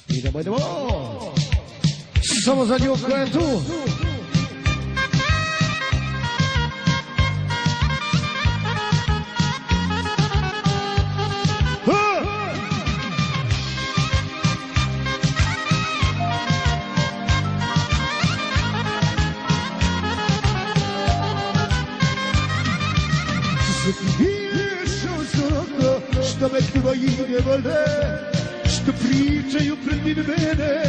Idemo, idemo. Samo za nju koja je tu. Što me tvoji ne vole, što pričaju protiv mene,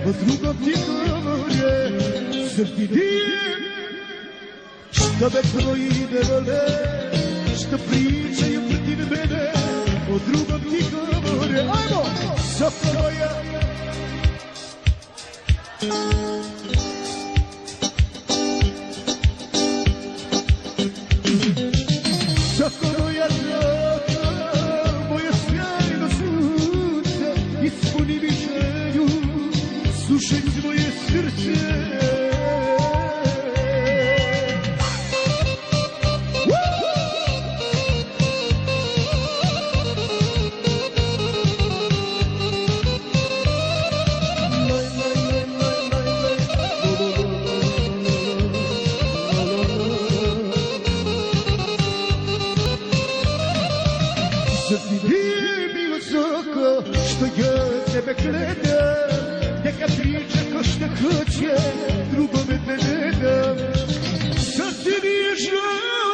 o drugom ti govore. Zar ti nije, što me tvoji ne vole, što pričaju protiv mene, o drugom ti govore. Ajmo, Soko moja. Soko moja draga, moja sjajna sunce, ispuni mi želju, slušaj svoje srce. Zar ti nije bilo Soko, što ja tebe gledam, neka priča ko šta hoće, drugome te ne dam. Zar ti nije žao